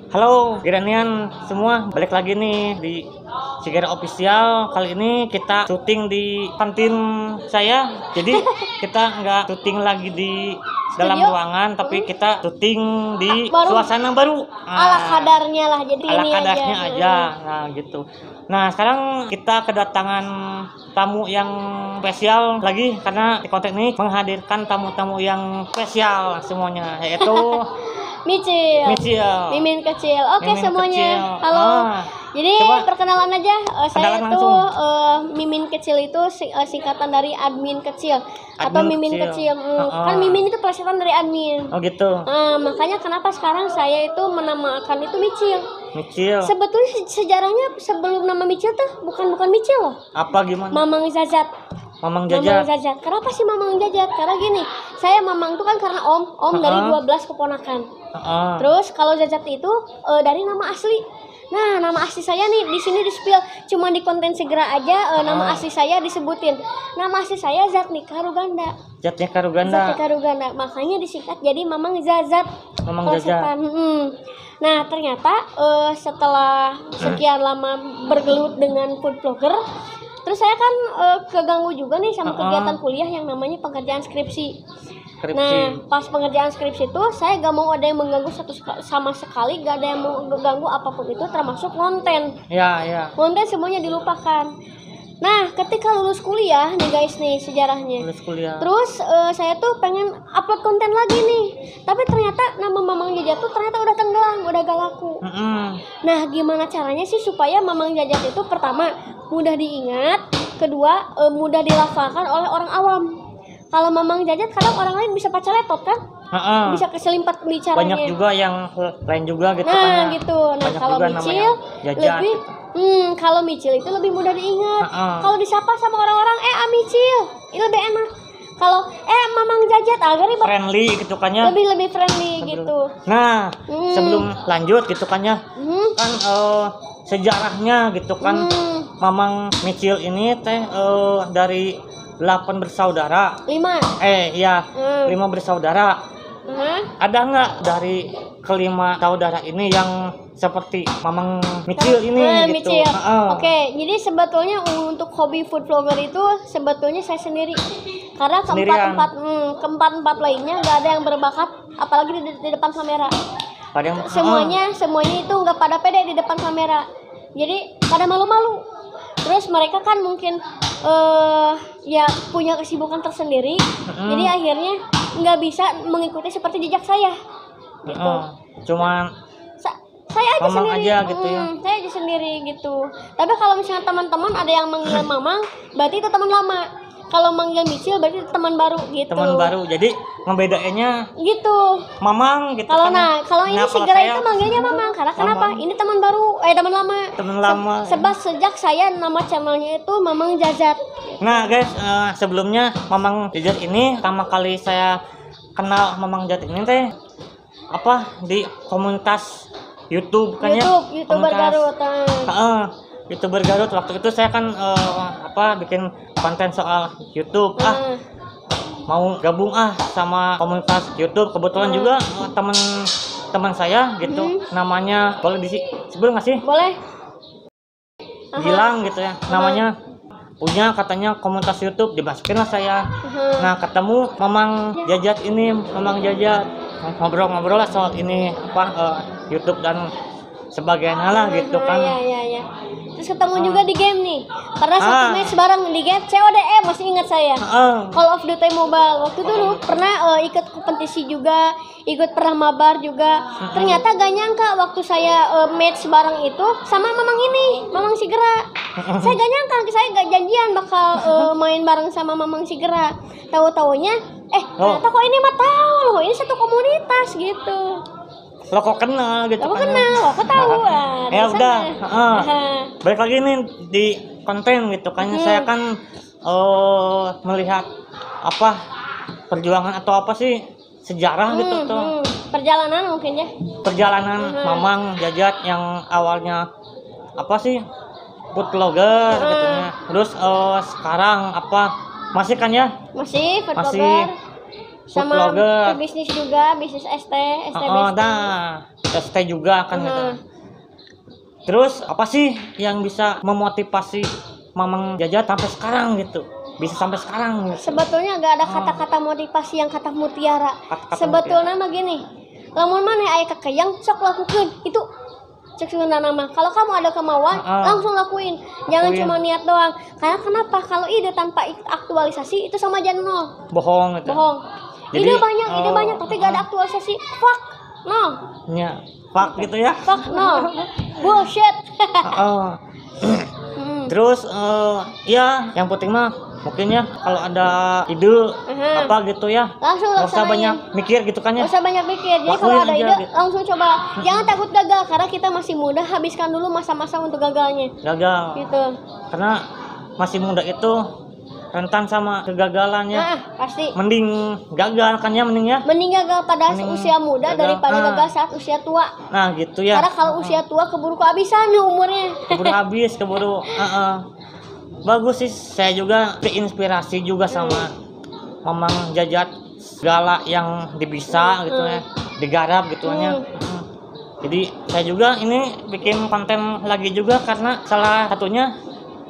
Halo Giranian semua, balik lagi nih di Cigera Official. Kali ini kita syuting di kantin saya. Jadi kita nggak syuting lagi di dalam ruangan, tapi kita syuting di suasana baru. Ala kadarnya lah, jadi ala ini kadarnya aja. Nah gitu. Nah sekarang kita kedatangan tamu yang spesial lagi, karena di konten ini menghadirkan tamu-tamu yang spesial semuanya, yaitu Micil, Mimin kecil. Oke Mimin semuanya, kecil. halo. Jadi Coba perkenalan aja, saya kenalan itu langsung. Mimin kecil itu singkatan dari admin kecil atau Admin Mimin kecil. kecil. Kan Mimin itu plesetan dari admin. Oh gitu. Makanya kenapa sekarang saya itu menamakan itu Micil. Micil. Sebetulnya sejarahnya sebelum nama Micil tuh bukan Micil loh. Apa gimana? Mamang Zazat. Mamang Mamang Jajat. Zazat. Kenapa sih Mamang Jajat? Karena gini, saya Mamang itu kan karena om dari 12 keponakan. Terus kalau Zazat itu dari nama asli. Nah, nama asli saya nih di sini di-spill, cuma di konten segera aja nama asli saya disebutin. Nama asli saya Zatnika Ruganda. Zatnika Ruganda. Zatnika Ruganda. Makanya disingkat jadi Mamang Zazat. Mamang Jajat. Nah, ternyata setelah sekian lama bergelut dengan food vlogger, terus saya kan keganggu juga nih sama kegiatan kuliah yang namanya pengerjaan skripsi. Nah, pas pengerjaan skripsi itu saya gak mau ada yang mengganggu sama sekali, gak ada yang mau mengganggu apapun itu, termasuk konten. Ya. Konten semuanya dilupakan. Nah, ketika lulus kuliah nih guys nih sejarahnya. Lulus kuliah. Terus saya tuh pengen upload konten lagi nih. Tapi ternyata nama Mamang Jajat tuh ternyata udah tenggelam, udah gak laku. Nah, gimana caranya sih supaya Mamang Jajat itu pertama mudah diingat, kedua mudah dilafalkan oleh orang awam. Kalau Mamang Jajat kadang orang lain bisa baca laptop kan? Bisa keselimpat bicaranya. Banyak juga yang lain juga gitu. Nah, gitu. Nah, kalau Micil lebih kalau Micil itu lebih mudah diingat. Kalau disapa sama orang-orang, Micil, ini lebih enak. Kalau Mamang Jajat agak ribet. Friendly gitu kan ya. Lebih friendly gitu. Nah, sebelum lanjut gitu kan ya. Kan sejarahnya gitu kan. Mamang Micil ini teh dari 8 bersaudara. 5. 5 bersaudara. Ada nggak dari kelima saudara ini yang seperti Mamang Micil ini gitu? Micil. Oke, jadi sebetulnya untuk hobi food vlogger itu sebetulnya saya sendiri. Karena keempat lainnya nggak ada yang berbakat, apalagi di depan kamera. Semuanya itu nggak pada pede di depan kamera. Jadi pada malu-malu. Terus mereka kan mungkin ya punya kesibukan tersendiri, jadi akhirnya nggak bisa mengikuti seperti jejak saya. Gitu. Cuman saya aja sendiri, gitu ya. Saya aja sendiri gitu. Tapi kalau misalnya teman-teman ada yang manggil Mamang, berarti itu teman lama. Kalau manggil Micil berarti itu teman baru gitu. Teman baru. Jadi membedainnya gitu. Mamang gitu. Kalau ini segera itu manggilnya Mamang. Karena kenapa? Ini teman baru, teman lama. Teman lama. Sebab sejak saya nama channelnya itu Mamang Jajat. Nah guys, sebelumnya Mamang Jajat ini pertama kali saya kenal Mamang Jajat ini teh di komunitas YouTube kan ya? YouTuber Garut. YouTuber Garut. Waktu itu saya kan bikin konten soal YouTube. Mau gabung sama komunitas YouTube. Kebetulan juga teman saya gitu. Namanya boleh disebut nggak sih? Boleh. Gilang gitu ya. Namanya punya katanya komunitas YouTube, dimasukin lah saya. Nah ketemu Mamang Jajat ini, Mamang Jajat ngobrol-ngobrol lah soal ini YouTube dan sebagainya lah gitu kan. Iya. Terus ketemu juga di game nih. Pernah satu match bareng di game COD, masih ingat saya. Call of Duty Mobile. Waktu dulu pernah ikut kompetisi juga, pernah mabar juga. Ternyata gak nyangka waktu saya match bareng itu sama Mamang Sigera. Saya gak nyangka, saya gak janjian bakal main bareng sama Mamang Sigera. Tahu-taunya ternyata kok ini mah tahu loh, ini satu komunitas gitu. Lo kok kenal gitu kan? Lo kok tahu? Ya udah. Balik lagi nih di konten gitu kan. Saya kan melihat perjuangan atau sih sejarah gitu tuh. Perjalanan mungkin ya. Perjalanan Mamang Jajat yang awalnya food vlogger gitu ya. Terus sekarang masih kan ya? Masih food vlogger. sama vlogger. bisnis juga, bisnis ST Oh, bisnis. nah, ST juga kan gitu. Terus apa sih yang bisa memotivasi Mamang Jajat sampai sekarang gitu? Bisa sampai sekarang gitu. Sebetulnya gak ada kata-kata motivasi yang kata mutiara. Kata-kata Sebetulnya mah gini, lamun mana aya kakeyang sok lakukeun itu. Cek sebenarnya nama. Kalau kamu ada kemauan, langsung lakuin. Jangan cuma niat doang. Karena kenapa? Kalau ide tanpa aktualisasi itu sama aja nol. Bohong gitu. Bohong. Jadi, ide banyak tapi gak ada aktualisasi. Fuck. No. Ya, fuck gitu ya. Fuck no. Bullshit. Terus ya yang penting mah mungkin ya kalau ada ide apa gitu ya, langsung nggak usah laksanain. banyak mikir gitu kan ya. Nggak usah banyak mikir. Jadi Lakuin kalau ada aja, ide gitu. langsung coba. Jangan takut gagal karena kita masih muda. Habiskan dulu masa-masa untuk gagalnya. Gagal. Gitu. Karena masih muda itu rentan sama kegagalannya. Nah, pasti. Mending gagal kan ya, mending ya. Mending gagal pada usia muda gagal. daripada gagal saat usia tua. Nah gitu ya. Karena kalau usia tua keburu kehabisan nih umurnya. Keburu habis, keburu. Bagus sih, saya juga terinspirasi juga sama Mamang Jajat, segala yang dibisa gitu ya, digarap gitu ya. Jadi saya juga ini bikin konten lagi juga karena salah satunya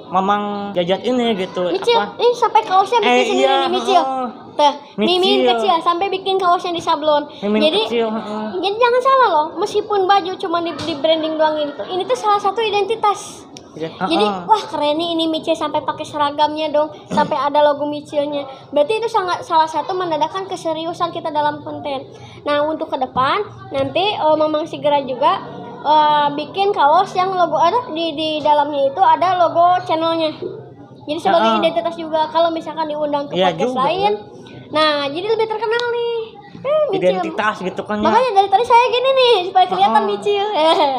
Mamang Jajat ini gitu. Micil, apa? ini sampai kaosnya bikin sendiri iya, nih Micil. Tuh, Mimin Micil. kecil sampai bikin kaosnya di sablon. Mimin Jadi kecil, jadi jangan salah loh, meskipun baju cuma di branding doang ini tuh salah satu identitas. Jadi wah keren nih ini Micil sampai pakai seragamnya dong, sampai ada logo Micilnya. Berarti itu sangat salah satu menandakan keseriusan kita dalam konten. Nah untuk ke depan nanti Mamang segera juga bikin kaos yang logo ada di dalamnya itu ada logo channelnya. Jadi sebagai identitas juga kalau misalkan diundang ke podcast lain. Nah jadi lebih terkenal nih. Micil. Identitas gitu kan ya. Makanya dari tadi saya gini nih supaya kelihatan Micil.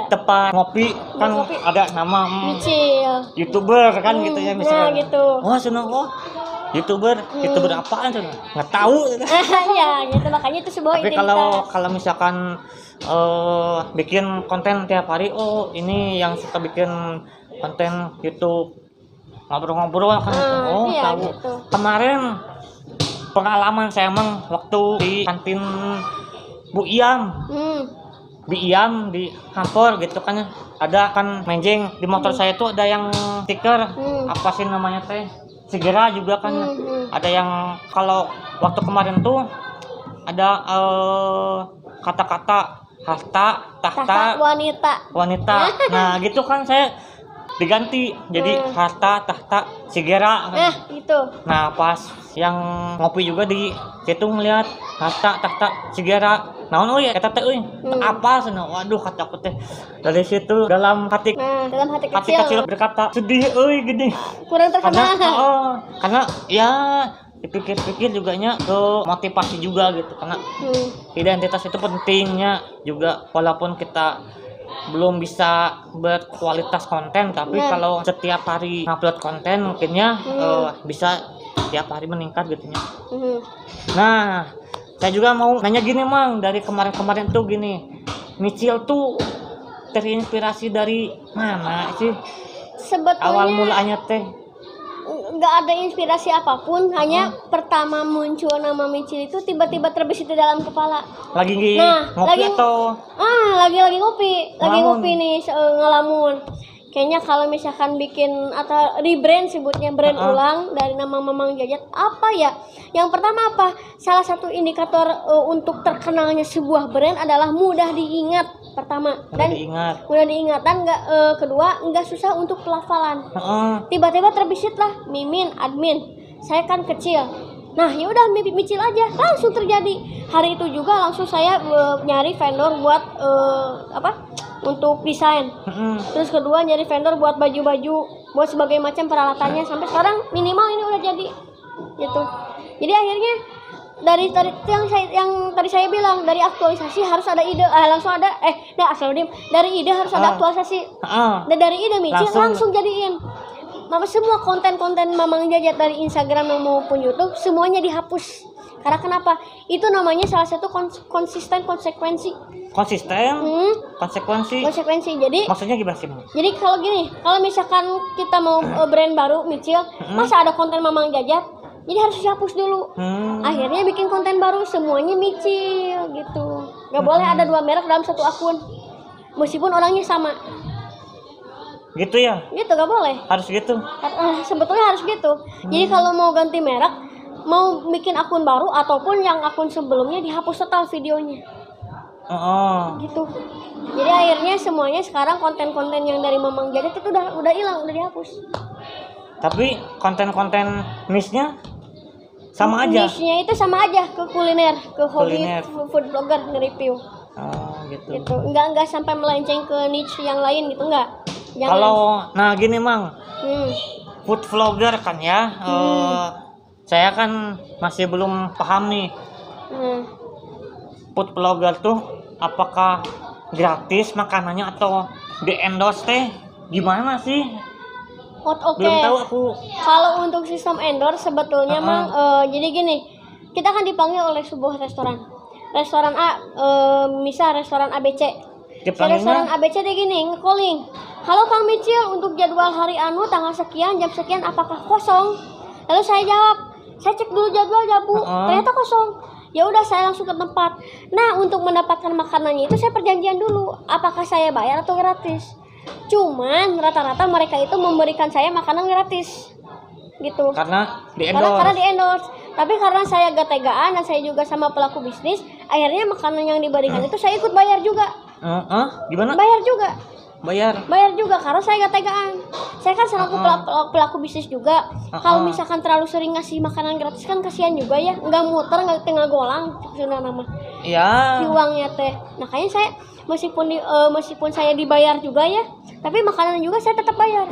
Tepat ngopi kan ada nama Micil. YouTuber kan gitu ya misalnya. Nah gitu. Wah seneng YouTuber apaan tuh? Nggak tahu. Ya gitu makanya itu sebuah Tapi identitas. kalau misalkan bikin konten tiap hari, oh ini yang suka bikin konten YouTube ngobrol-ngobrol kan iya, tahu. gitu. Kemarin pengalaman saya emang waktu di kantin Bu Iam. Di Iam di kantor gitu kan ada kan menjeng di motor saya tuh ada yang stiker apa sih namanya teh segera juga kan ada yang kalau waktu kemarin tuh ada kata-kata harta tahta wanita nah gitu kan saya diganti jadi harta tahta segera gitu. nah pas yang ngopi juga di situ ngeliat harta tahta segera naon ya kata teh apa sana waduh kata aku teh dari situ dalam hati kecil berkata sedih gede kurang terkenal karena ya dipikir-pikir juga nya ke motivasi juga gitu karena identitas itu pentingnya juga walaupun kita belum bisa berkualitas konten tapi kalau setiap hari upload konten mungkinnya bisa setiap hari meningkat gitu ya. Nah saya juga mau nanya gini Mang dari kemarin tuh gini Micil tuh terinspirasi dari mana sih sebetulnya awal mulanya teh? Nggak ada inspirasi apapun, hanya pertama muncul nama Micil itu tiba-tiba terbesit di dalam kepala. Lagi ngopi atau? Lagi ngopi nih ngelamun. Kayaknya kalau misalkan bikin atau rebrand sebutnya brand ulang dari nama Mamang Jajat apa ya? Yang pertama apa? Salah satu indikator untuk terkenalnya sebuah brand adalah mudah diingat pertama mudah diingat dan kedua nggak susah untuk pelafalan. Tiba-tiba terbesit lah Mimin admin. Saya kan kecil. Nah ya udah Micil aja langsung terjadi. Hari itu juga langsung saya nyari vendor buat untuk desain. Terus kedua nyari vendor buat baju-baju buat sebagai macam peralatannya sampai sekarang minimal ini udah jadi gitu. Jadi akhirnya dari yang tadi saya bilang dari aktualisasi harus ada ide langsung ada dari ide harus ada aktualisasi. Dan dari ide Micil langsung jadiin. Semua konten-konten Mamang Jajat dari Instagram maupun YouTube semuanya dihapus. Karena kenapa? Itu namanya salah satu konsekuensi. Konsekuensi. Jadi maksudnya gimana sih? Jadi kalau misalkan kita mau brand baru Micil, masa ada konten Mamang Jajat jadi harus dihapus dulu. Akhirnya bikin konten baru, semuanya micil gitu. Gak boleh ada 2 merek dalam satu akun, meskipun orangnya sama. Gitu ya? Gitu, gak boleh. Harus gitu? Sebetulnya harus gitu. Jadi kalau mau ganti merek, mau bikin akun baru ataupun yang akun sebelumnya dihapus total videonya. Gitu. Jadi akhirnya semuanya sekarang konten-konten yang dari Mamang Jadet itu udah hilang, udah dihapus. Tapi konten-konten niche-nya sama aja. Niche-nya itu sama aja, ke kuliner, ke hobi food blogger nge-review. Gitu. Enggak sampai melenceng ke niche yang lain gitu, enggak. Kalau gini Mang, food vlogger kan ya, saya kan masih belum paham nih. Food vlogger tuh apakah gratis makanannya atau di endorse teh? Gimana sih? Oke. Belum tahu aku. Kalau untuk sistem endorse sebetulnya Mang, jadi gini, kita kan dipanggil oleh sebuah restoran. Restoran A, misal restoran ABC. Restoran ABC dia gini, nge-calling. Halo Kang Micil, untuk jadwal hari anu tanggal sekian jam sekian apakah kosong? Lalu saya jawab, saya cek dulu jadwal ya Bu, ternyata kosong. Ya udah saya langsung ke tempat. Nah, untuk mendapatkan makanannya itu saya perjanjian dulu, apakah saya bayar atau gratis. Cuman rata-rata mereka itu memberikan saya makanan gratis. Gitu. Karena di endorse. Karena di endorse. Tapi karena saya gak tegaan dan saya juga sama pelaku bisnis, akhirnya makanan yang diberikan itu saya ikut bayar juga. Gimana? Bayar juga. Bayar juga karena saya gak tegaan. Saya kan selaku pelaku bisnis juga. Kalau misalkan terlalu sering ngasih makanan gratis kan kasihan juga ya, nggak muter, nggak tengah golang sudah nama. Iya. Si uangnya teh. Makanya saya meskipun saya dibayar juga ya, tapi makanan juga saya tetap bayar.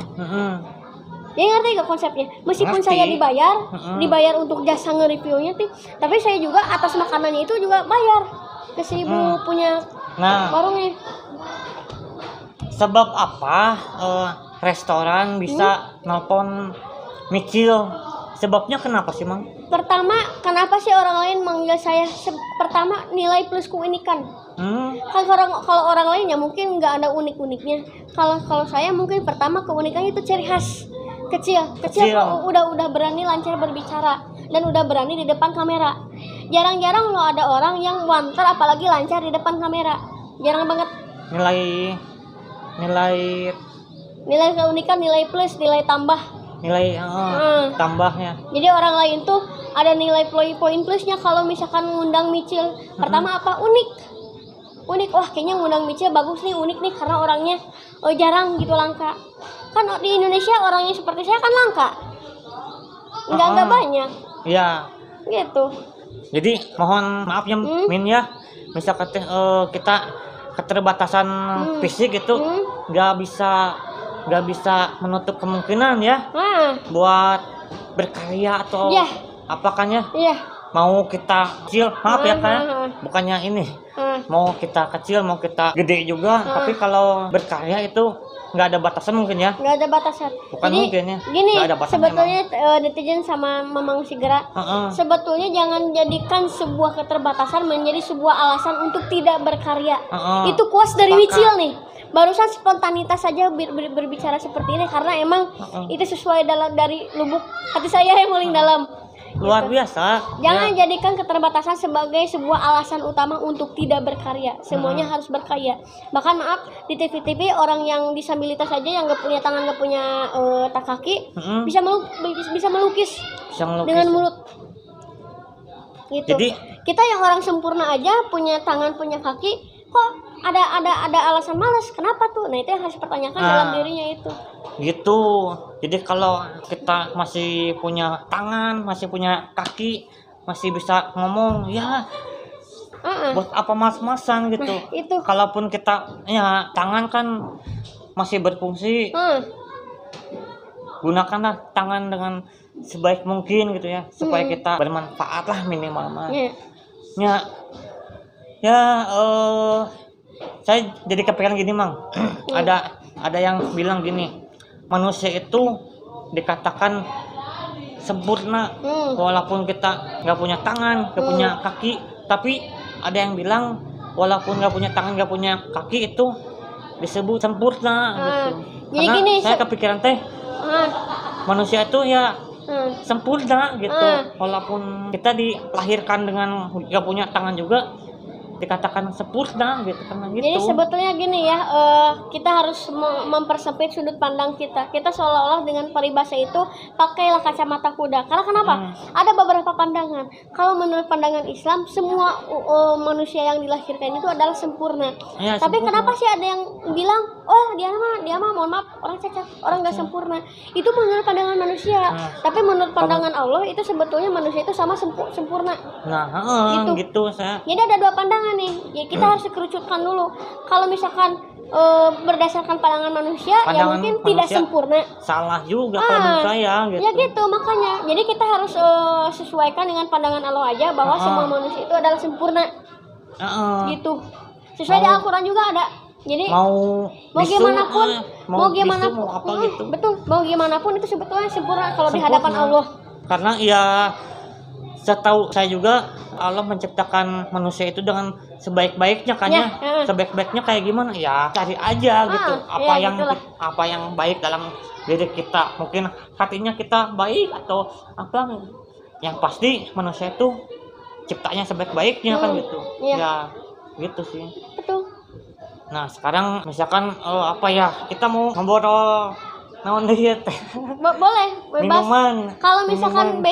Ya ngerti gak konsepnya? Meskipun saya dibayar untuk jasa nge-reviewnya tapi saya juga atas makanannya itu juga bayar ke si ibu punya warungnya. Sebab apa restoran bisa nelpon Micil? Sebabnya kenapa sih Mang? Pertama, kenapa sih orang lain manggil saya? Pertama, nilai plus keunikan. Kan kalau orang lain ya mungkin nggak ada unik-uniknya. Kalau saya mungkin pertama keunikannya itu ciri khas. Kecil. Udah berani lancar berbicara dan udah berani di depan kamera. Jarang-jarang lo ada orang yang wanter apalagi lancar di depan kamera. Jarang banget. Nilai keunikan, nilai plus, nilai tambah. Tambahnya. Jadi orang lain tuh ada nilai poin plusnya kalau misalkan ngundang Micil. Pertama apa? Unik. Wah kayaknya ngundang Micil bagus nih, unik nih karena orangnya jarang gitu, langka. Kan di Indonesia orangnya seperti saya kan langka. Enggak banyak. Iya. Gitu. Jadi mohon maaf ya Min ya. Misalkan kita keterbatasan fisik itu nggak bisa menutup kemungkinan ya buat berkarya atau apa kan ya. Mau kita kecil, maaf ya kan, bukannya ini mau kita kecil mau kita gede juga, tapi kalau berkarya itu nggak ada batasan mungkin ya. Nggak ada batasan. Bukan jadi, mungkin ya. Gini, sebetulnya netizen sama Mamang Sigera, sebetulnya jangan jadikan sebuah keterbatasan menjadi sebuah alasan untuk tidak berkarya. Itu quotes dari Micil nih. Barusan spontanitas saja berbicara seperti ini karena emang itu sesuai dari lubuk hati saya yang paling dalam. Luar biasa. Jangan jadikan keterbatasan sebagai sebuah alasan utama untuk tidak berkarya. Semuanya harus berkarya. Bahkan maaf, di TV-TV orang yang disabilitas saja yang nggak punya tangan, nggak punya tak kaki bisa melukis dengan mulut. Gitu. Jadi kita yang orang sempurna aja punya tangan, punya kaki, kok ada alasan malas? Kenapa tuh? Nah itu yang harus dipertanyakan dalam dirinya itu. Gitu. Jadi kalau kita masih punya tangan, masih punya kaki, masih bisa ngomong, ya buat apa mas-masan gitu. Nah, itu. Kalaupun kita ya tangan kan masih berfungsi, gunakanlah tangan dengan sebaik mungkin gitu ya, supaya kita bermanfaat lah minimal mah. Saya jadi kepikiran gini Mang. Ada yang bilang gini, manusia itu dikatakan sempurna walaupun kita nggak punya tangan, nggak punya kaki. Tapi ada yang bilang walaupun nggak punya tangan, nggak punya kaki itu disebut sempurna gitu. Jadi karena gini, saya kepikiran manusia itu ya sempurna gitu. Walaupun kita dilahirkan dengan gak punya tangan juga dikatakan sempurna gitu, karena gitu. Jadi sebetulnya gini ya, kita harus mempersempit sudut pandang kita. Kita seolah-olah dengan peribahasa itu pakailah kacamata kuda. Karena kenapa? Ada beberapa pandangan. Kalau menurut pandangan Islam, semua manusia yang dilahirkan itu adalah sempurna. Ya, tapi sempurna. kenapa sih ada yang bilang, oh dia mah mohon maaf orang cacat, orang nggak sempurna. Itu menurut pandangan manusia. Tapi menurut pandangan Allah itu sebetulnya manusia itu sama sempurna. Nah, gitu saya. Jadi ada dua pandangan nih, ya kita harus kerucutkan dulu. Kalau misalkan berdasarkan pandangan manusia, ya mungkin tidak sempurna. Salah juga kalau menurut saya gitu. Ya gitu, makanya. Jadi kita harus sesuaikan dengan pandangan Allah aja bahwa semua manusia itu adalah sempurna. Gitu. Sesuai di Al-Qur'an juga ada. Jadi mau gimanapun, mau apa gitu. Betul, mau gimana pun itu sebetulnya sempurna kalau di hadapan Allah. Karena ya setahu saya juga Allah menciptakan manusia itu dengan sebaik-baiknya kan ya. Sebaik-baiknya kayak gimana ya, cari aja gitu apa yang baik dalam diri kita. Mungkin hatinya kita baik atau apa, yang pasti manusia itu ciptanya sebaik-baiknya kan gitu. Ya gitu sih. Betul. Nah sekarang misalkan apa ya, kita mau ngobrol naon diet boleh bebas. Kalau misalkan minuman.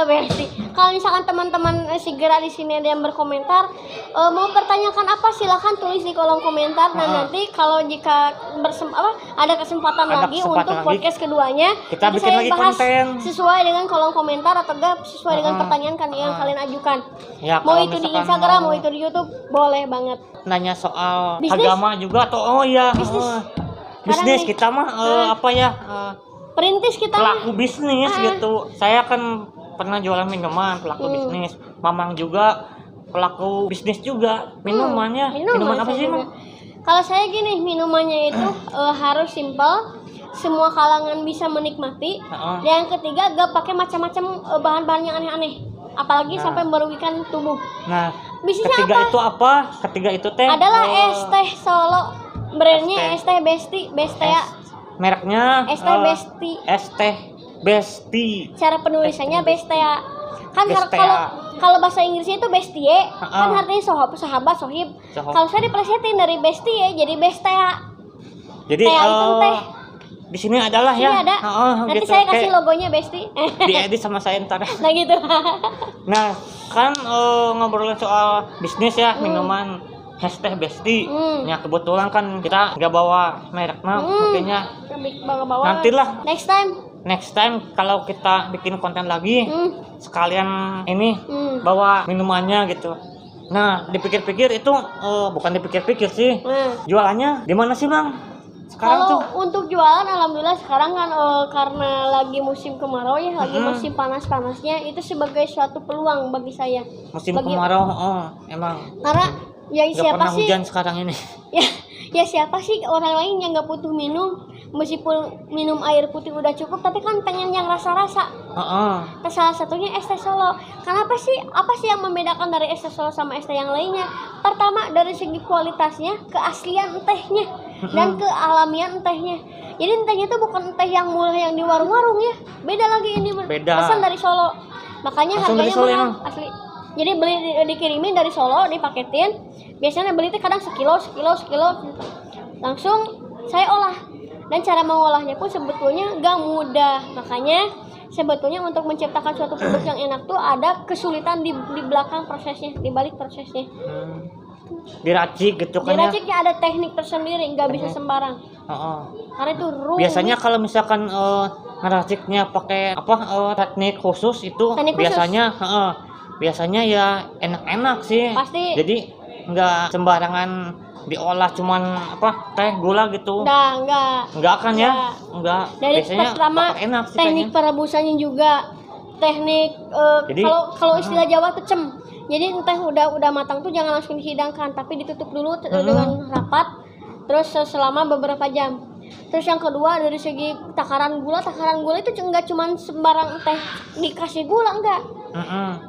Besti kalau misalkan teman-teman segera di sini ada yang berkomentar mau pertanyakan apa, silakan tulis di kolom komentar. Dan nanti kalau jika ada kesempatan lagi untuk podcast keduanya, kita bikin saya lagi bahas konten sesuai dengan kolom komentar atau enggak sesuai dengan pertanyaan yang kalian ajukan. Ya, mau itu di Instagram, mau itu di YouTube, boleh banget. Nanya soal bisnis? Agama juga atau bisnis kita mah perintis kita pelaku bisnis gitu. Saya kan pernah jualan minuman, pelaku bisnis. Mamang juga pelaku bisnis juga. Minuman apa sih, Mang? Kalau saya gini, minumannya itu harus simpel, semua kalangan bisa menikmati. Yang ketiga, gak pakai macam-macam bahan-bahan yang aneh-aneh, apalagi sampai merugikan tubuh. Nah, bisnisnya ketiga itu apa? Ketiga itu teh adalah es teh Solo. Brandnya es teh Bestea. Mereknya es teh Besti. Es teh Besti. Cara penulisannya Bestea. Kan kalau bahasa Inggrisnya itu Bestie, kan artinya sahabat, sohib. Kalau saya diplesetin dari Bestie jadi Bestea. Jadi itu teh. Di sini adalah ya. Ada. Nanti gitu. saya kasih logonya Besti. Diedit sama saya ntar. Nah gitu. Nah, kan ngobrolin soal bisnis ya, minuman es teh Besti. Ya kebetulan kan kita nggak bawa mereknya, mungkinnya nantilah next time kalau kita bikin konten lagi sekalian ini bawa minumannya gitu. Nah dipikir-pikir itu bukan dipikir-pikir sih, jualannya di mana sih, Bang? Sekarang kalau untuk jualan alhamdulillah sekarang kan karena lagi musim kemarau ya, lagi musim panas-panasnya, itu sebagai suatu peluang bagi saya. Musim kemarau emang. Karena ya siapa sih hujan sekarang ini? Ya siapa sih orang lain yang nggak butuh minum, meskipun minum air putih udah cukup, tapi kan pengen yang rasa-rasa. Salah satunya es teh Solo. Apa sih yang membedakan dari es teh Solo sama es teh yang lainnya? Pertama dari segi kualitasnya, keaslian tehnya, dan kealamian tehnya. Jadi tehnya itu bukan teh yang murah yang di warung-warung ya, beda lagi ini. Pesan dari Solo, makanya langsung harganya mahal asli. Jadi beli dikirimin dari Solo, dipaketin. Biasanya beli itu kadang sekilo. Langsung saya olah. Dan cara mengolahnya pun sebetulnya gak mudah. Makanya sebetulnya untuk menciptakan suatu produk yang enak tuh ada kesulitan di belakang prosesnya, di balik prosesnya. Diracik gitu kan ya. Diraciknya ada teknik tersendiri, nggak bisa sembarang. Karena itu rumit. Biasanya kalau misalkan ngeraciknya pakai teknik khusus itu biasanya ya enak-enak sih. Pasti. Jadi nggak sembarangan diolah cuman teh gula gitu. Enggak kan ya? Enggak. Dari biasanya pertama enak sih teknik perebusannya juga, teknik kalau istilah Jawa tuh cem. Jadi teh udah matang tuh jangan langsung dihidangkan, tapi ditutup dulu dengan rapat, terus selama beberapa jam. Terus yang kedua dari segi takaran gula itu enggak cuma sembarang teh dikasih gula, enggak.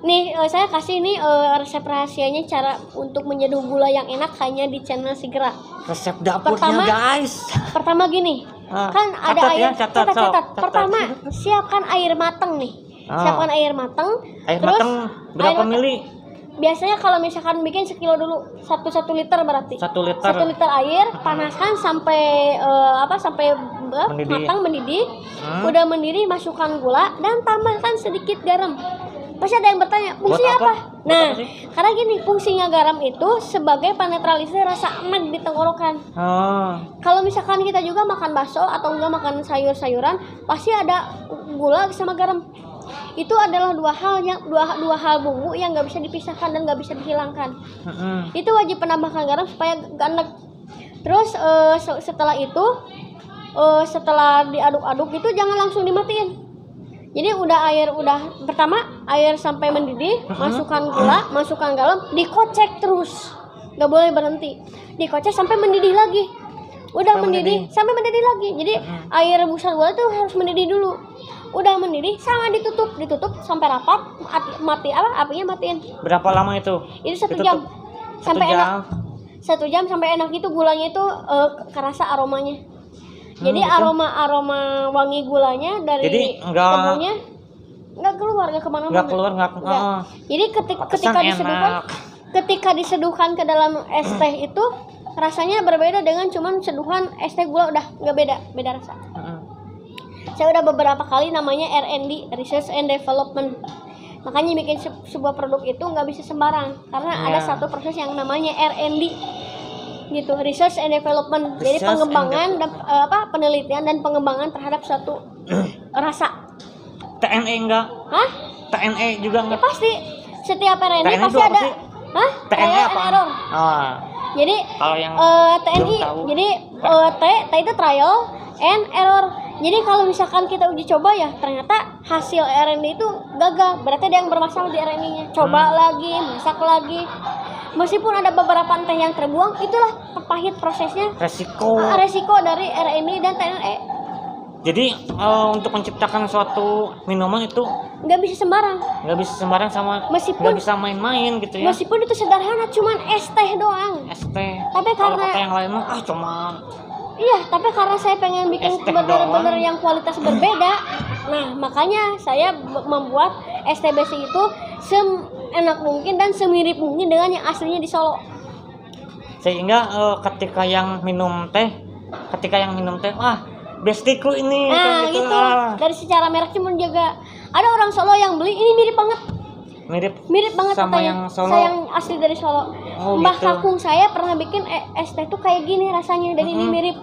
Nih saya kasih nih resep rahasianya cara untuk menyeduh gula yang enak hanya di channel Segera. Resep dapurnya guys. Pertama gini, Kan ada catat air, ya, catat. catat. Pertama, siapkan air mateng nih. Siapkan air mateng. Air terus mateng berapa air mili? Biasanya kalau misalkan bikin 1 kilo dulu, 1 liter berarti. 1 liter. 1 liter air, panaskan sampai sampai Mendidih. matang mendidih. Udah mendidih, masukkan gula dan tambahkan sedikit garam. Pasti ada yang bertanya, fungsinya Buat apa? apa? Nah, Buat apa sih? karena gini, fungsinya garam itu sebagai penetralisir rasa enak di tenggorokan. Kalau misalkan kita juga makan bakso atau enggak makan sayur-sayuran, pasti ada gula sama garam. Itu adalah dua hal bumbu yang nggak bisa dipisahkan dan nggak bisa dihilangkan. Itu wajib menambahkan garam supaya ganek. Terus setelah itu, setelah diaduk-aduk itu jangan langsung dimatiin. Jadi pertama air sampai mendidih, masukkan gula, masukkan garam, dikocek terus, nggak boleh berhenti. Dikocek sampai mendidih lagi. Udah mendidih sampai mendidih lagi. Jadi air rebusan gula itu harus mendidih dulu. Udah mendidih sama ditutup sampai rapat, apinya matiin. Berapa lama itu? Itu 1 jam sampai enak. 1 jam sampai enak itu gulanya itu kerasa aromanya. Jadi gitu. aroma wangi gulanya dari tebunya nggak keluar, nggak kemana-mana. Jadi ketika diseduhkan ke dalam es teh itu rasanya berbeda dengan cuman seduhan es teh gula, udah nggak beda rasa. Saya udah beberapa kali namanya R&D, Research and Development. Makanya bikin sebuah produk itu nggak bisa sembarang karena ada satu proses yang namanya R&D gitu, Research and Development. Jadi pengembangan dan penelitian dan pengembangan terhadap suatu rasa. TNE enggak? Hah? TNE juga enggak? Ya pasti. Setiap R&D pasti ada. Hah? TNE apa? Error. Jadi kalau yang TNI, jadi T itu trial and error. Jadi kalau misalkan kita uji coba ya ternyata hasil R&D itu gagal, berarti ada yang bermasalah di R&D-nya. Coba lagi, masak lagi. Meskipun ada beberapa teh yang terbuang, itulah pahit prosesnya. Resiko dari R&D dan TNE. Jadi untuk menciptakan suatu minuman itu nggak bisa sembarang. Sama meskipun nggak bisa main-main gitu ya. Meskipun itu sederhana, cuman es teh doang. Es teh. Tapi kalau karena kata yang lain mah cuma. Iya, tapi karena saya pengen bikin bener-bener yang kualitas berbeda, nah makanya saya membuat es teh basic itu seenak mungkin dan semirip mungkin dengan yang aslinya di Solo. Sehingga ketika yang minum teh, wah bestiku ini. Nah gitu. Dari secara merek cuman juga ada orang Solo yang beli ini mirip banget. Mirip banget sama katanya. Yang Solo. Saya yang asli dari Solo. Mbah gitu. Kakung saya pernah bikin es teh tuh kayak gini rasanya dan ini mirip.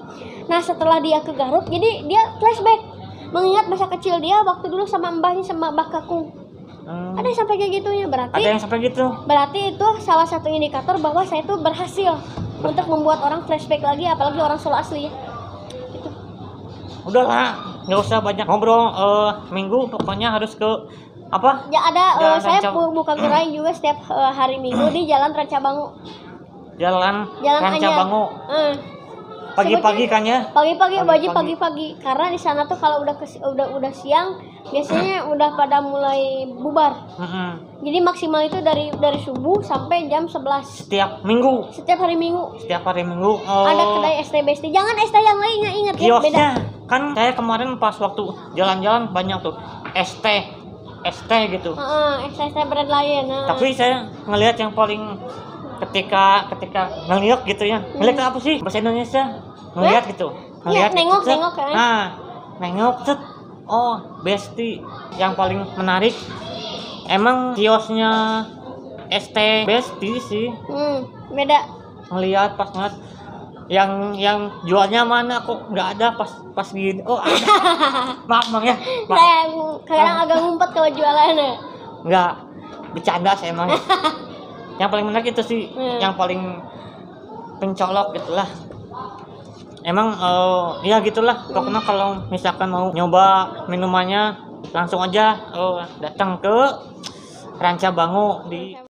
Nah setelah dia ke Garut, jadi dia flashback mengingat masa kecil dia waktu dulu sama mbahnya sama Mbah Kakung. Ada yang sampai kayak gitunya, berarti itu salah satu indikator bahwa saya tuh berhasil untuk membuat orang flashback lagi, apalagi orang Solo asli ya. Gitu. Udahlah, nggak usah banyak ngobrol. Minggu pokoknya harus ke apa? Ya ada saya buka gerai juga setiap hari Minggu di Jalan Rancabangu. Jalan Rancabangu. Pagi-pagi kan ya? Pagi-pagi wajib pagi-pagi karena di sana tuh kalau udah siang biasanya udah pada mulai bubar. Jadi maksimal itu dari subuh sampai jam 11. Setiap hari Minggu. Ada kedai es teh besti. Jangan es teh yang lainnya, ingat ya, beda. Kan saya kemarin pas waktu jalan-jalan banyak tuh es teh gitu. Es teh brand lain. Tapi saya ngelihat yang paling ketika ngeliat gitu ya. Ngeliat apa sih bahasa Indonesia? Ngeliat gitu. Nengok kan. Nengok set. Oh, besti. Yang paling menarik emang kiosnya es teh besti sih. Beda. Ngeliat pas ngeliat yang jualnya mana kok nggak ada pas gini. Oh ada. Maaf Bang ya. Saya kadang agak ngumpet kalau jualannya. Nggak, bercanda sih emang. Yang paling menarik itu sih, yang paling pencolok gitulah. Emang ya gitulah. Pokoknya kalau misalkan mau nyoba minumannya langsung aja datang ke Rancabangu di